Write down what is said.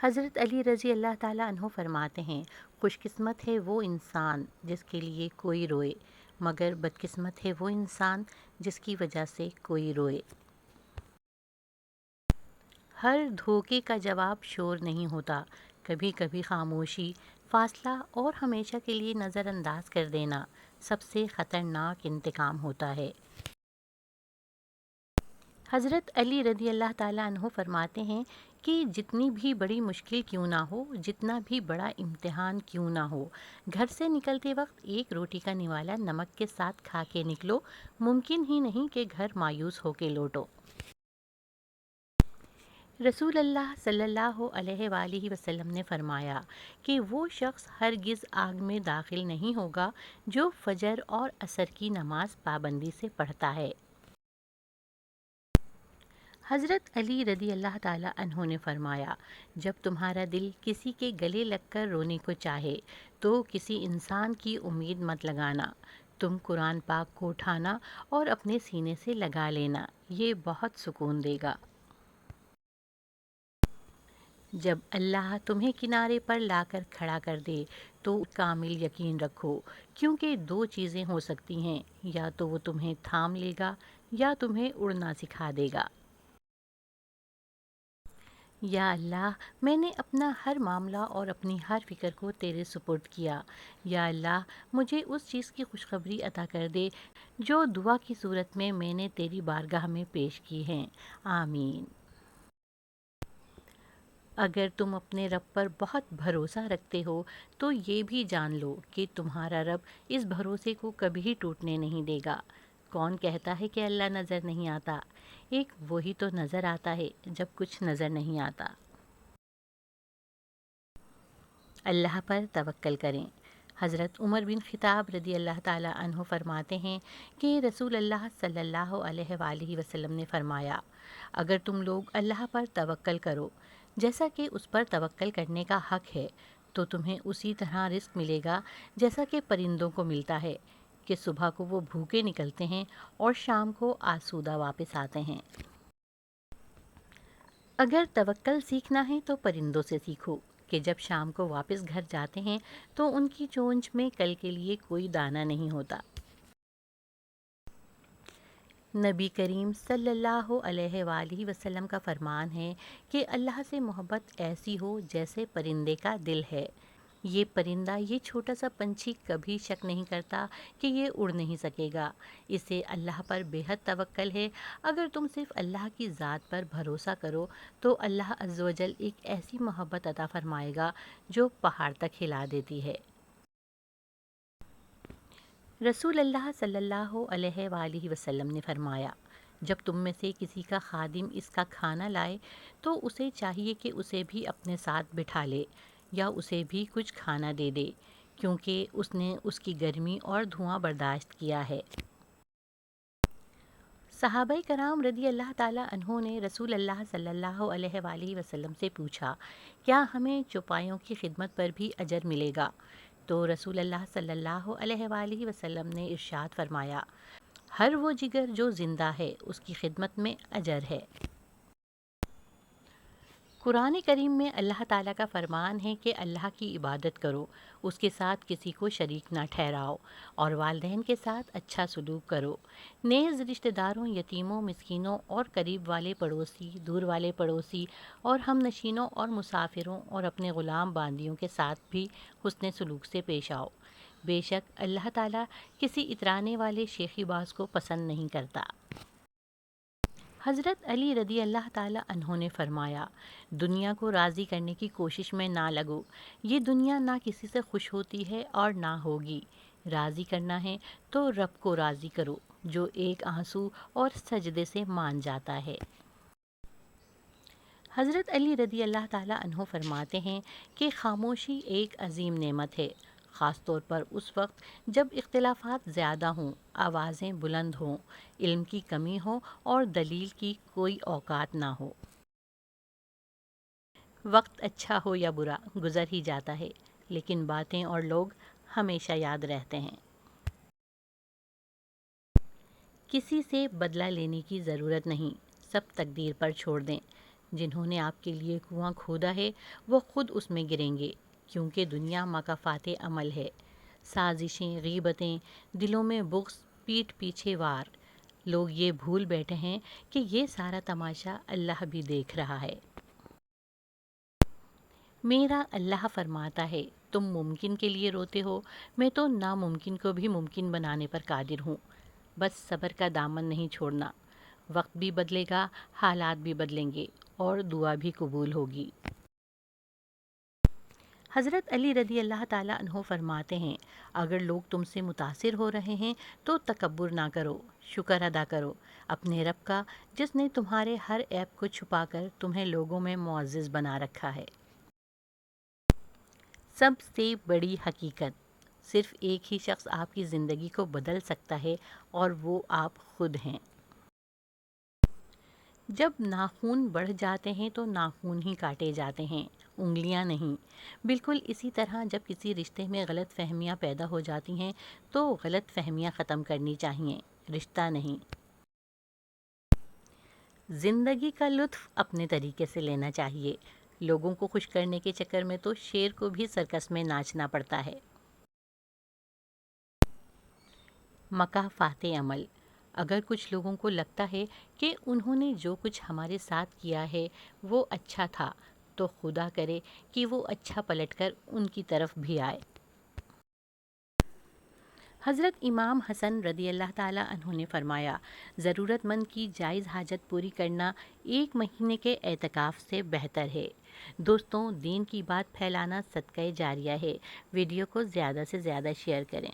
حضرت علی رضی اللہ تعالیٰ عنہ فرماتے ہیں، خوش قسمت ہے وہ انسان جس کے لیے کوئی روئے، مگر بدقسمت ہے وہ انسان جس کی وجہ سے کوئی روئے۔ ہر دھوکے کا جواب شور نہیں ہوتا، کبھی کبھی خاموشی، فاصلہ اور ہمیشہ کے لیے نظر انداز کر دینا سب سے خطرناک انتقام ہوتا ہے۔ حضرت علی رضی اللہ تعالیٰ عنہ فرماتے ہیں کہ جتنی بھی بڑی مشکل کیوں نہ ہو، جتنا بھی بڑا امتحان کیوں نہ ہو، گھر سے نکلتے وقت ایک روٹی کا نوالا نمک کے ساتھ کھا کے نکلو، ممکن ہی نہیں کہ گھر مایوس ہو کے لوٹو۔ رسول اللہ صلی اللہ علیہ وآلہ وسلم نے فرمایا کہ وہ شخص ہرگز آگ میں داخل نہیں ہوگا جو فجر اور عصر کی نماز پابندی سے پڑھتا ہے۔ حضرت علی رضی اللہ تعالیٰ عنہ نے فرمایا، جب تمہارا دل کسی کے گلے لگ کر رونے کو چاہے تو کسی انسان کی امید مت لگانا، تم قرآن پاک کو اٹھانا اور اپنے سینے سے لگا لینا، یہ بہت سکون دے گا۔ جب اللہ تمہیں کنارے پر لا کر کھڑا کر دے تو کامل یقین رکھو، کیونکہ دو چیزیں ہو سکتی ہیں، یا تو وہ تمہیں تھام لے گا یا تمہیں اڑنا سکھا دے گا۔ یا اللہ، میں نے اپنا ہر معاملہ اور اپنی ہر فکر کو تیرے سپرد کیا۔ یا اللہ، مجھے اس چیز کی خوشخبری عطا کر دے جو دعا کی صورت میں نے تیری بارگاہ میں پیش کی ہیں۔ آمین۔ اگر تم اپنے رب پر بہت بھروسہ رکھتے ہو تو یہ بھی جان لو کہ تمہارا رب اس بھروسے کو کبھی ٹوٹنے نہیں دے گا۔ کون کہتا ہے کہ اللہ نظر نہیں آتا؟ ایک وہی تو نظر آتا ہے جب کچھ نظر نہیں آتا۔ اللہ پر توکل کریں۔ حضرت عمر بن خطاب رضی اللہ تعالیٰ عنہ فرماتے ہیں کہ رسول اللہ صلی اللہ علیہ وآلہ وسلم نے فرمایا، اگر تم لوگ اللہ پر توکل کرو جیسا کہ اس پر توکل کرنے کا حق ہے تو تمہیں اسی طرح رزق ملے گا جیسا کہ پرندوں کو ملتا ہے کہ صبح کو وہ بھوکے نکلتے ہیں اور شام کو آسودہ واپس آتے ہیں۔ اگر توکل سیکھنا ہے تو پرندوں سے سیکھو کہ جب شام کو واپس گھر جاتے ہیں تو ان کی چونچ میں کل کے لیے کوئی دانہ نہیں ہوتا۔ نبی کریم صلی اللہ علیہ وآلہ وسلم کا فرمان ہے کہ اللہ سے محبت ایسی ہو جیسے پرندے کا دل ہے۔ یہ پرندہ، یہ چھوٹا سا پنچھی کبھی شک نہیں کرتا کہ یہ اڑ نہیں سکے گا، اسے اللہ پر بے حد توکل ہے۔ اگر تم صرف اللہ کی ذات پر بھروسہ کرو تو اللہ عز و جل ایک ایسی محبت عطا فرمائے گا جو پہاڑ تک ہلا دیتی ہے۔ رسول اللہ صلی اللہ علیہ وآلہ وسلم نے فرمایا، جب تم میں سے کسی کا خادم اس کا کھانا لائے تو اسے چاہیے کہ اسے بھی اپنے ساتھ بٹھا لے یا اسے بھی کچھ کھانا دے دے، کیونکہ اس نے اس کی گرمی اور دھواں برداشت کیا ہے۔ صحابہ کرام رضی اللہ تعالیٰ عنہ نے رسول اللہ صلی اللہ علیہ وآلہ وسلم سے پوچھا، کیا ہمیں چوپایوں کی خدمت پر بھی اجر ملے گا؟ تو رسول اللہ صلی اللہ علیہ وآلہ وسلم نے ارشاد فرمایا، ہر وہ جگر جو زندہ ہے اس کی خدمت میں اجر ہے۔ قرآن کریم میں اللہ تعالیٰ کا فرمان ہے کہ اللہ کی عبادت کرو، اس کے ساتھ کسی کو شریک نہ ٹھہراؤ، اور والدین کے ساتھ اچھا سلوک کرو، نیز رشتہ داروں، یتیموں، مسکینوں اور قریب والے پڑوسی، دور والے پڑوسی اور ہم نشینوں اور مسافروں اور اپنے غلام باندیوں کے ساتھ بھی حسن سلوک سے پیش آؤ۔ بے شک اللہ تعالیٰ کسی اترانے والے شیخی باز کو پسند نہیں کرتا۔ حضرت علی رضی اللہ تعالیٰ عنہ نے فرمایا، دنیا کو راضی کرنے کی کوشش میں نہ لگو، یہ دنیا نہ کسی سے خوش ہوتی ہے اور نہ ہوگی۔ راضی کرنا ہے تو رب کو راضی کرو جو ایک آنسو اور سجدے سے مان جاتا ہے۔ حضرت علی رضی اللہ تعالیٰ عنہ فرماتے ہیں کہ خاموشی ایک عظیم نعمت ہے، خاص طور پر اس وقت جب اختلافات زیادہ ہوں، آوازیں بلند ہوں، علم کی کمی ہو اور دلیل کی کوئی اوقات نہ ہو۔ وقت اچھا ہو یا برا گزر ہی جاتا ہے، لیکن باتیں اور لوگ ہمیشہ یاد رہتے ہیں۔ کسی سے بدلہ لینے کی ضرورت نہیں، سب تقدیر پر چھوڑ دیں۔ جنہوں نے آپ کے لیے کنواں کھودا ہے وہ خود اس میں گریں گے، کیونکہ دنیا مکافات عمل ہے۔ سازشیں، غیبتیں، دلوں میں بغض، پیٹھ پیچھے وار، لوگ یہ بھول بیٹھے ہیں کہ یہ سارا تماشا اللہ بھی دیکھ رہا ہے۔ میرا اللہ فرماتا ہے تم ممکن کے لیے روتے ہو، میں تو ناممکن کو بھی ممکن بنانے پر قادر ہوں۔ بس صبر کا دامن نہیں چھوڑنا، وقت بھی بدلے گا، حالات بھی بدلیں گے اور دعا بھی قبول ہوگی۔ حضرت علی رضی اللہ تعالیٰ عنہ فرماتے ہیں اگر لوگ تم سے متاثر ہو رہے ہیں تو تکبر نہ کرو، شکر ادا کرو اپنے رب کا جس نے تمہارے ہر عیب کو چھپا کر تمہیں لوگوں میں معزز بنا رکھا ہے۔ سب سے بڑی حقیقت، صرف ایک ہی شخص آپ کی زندگی کو بدل سکتا ہے اور وہ آپ خود ہیں۔ جب ناخن بڑھ جاتے ہیں تو ناخن ہی کاٹے جاتے ہیں، انگلیاں نہیں۔ بالکل اسی طرح جب کسی رشتے میں غلط فہمیاں پیدا ہو جاتی ہیں تو غلط فہمیاں ختم کرنی چاہیے، رشتہ نہیں۔ زندگی کا لطف اپنے طریقے سے لینا چاہیے۔ لوگوں کو خوش کرنے کے چکر میں تو شیر کو بھی سرکس میں ناچنا پڑتا ہے۔ مکافات عمل، اگر کچھ لوگوں کو لگتا ہے کہ انہوں نے جو کچھ ہمارے ساتھ کیا ہے وہ اچھا تھا تو خدا کرے کہ وہ اچھا پلٹ کر ان کی طرف بھی آئے۔ حضرت امام حسن رضی اللہ تعالیٰ عنہ نے فرمایا ضرورت مند کی جائز حاجت پوری کرنا 1 مہینے کے اعتکاف سے بہتر ہے۔ دوستوں، دین کی بات پھیلانا صدقہ جاریہ ہے۔ ویڈیو کو زیادہ سے زیادہ شیئر کریں۔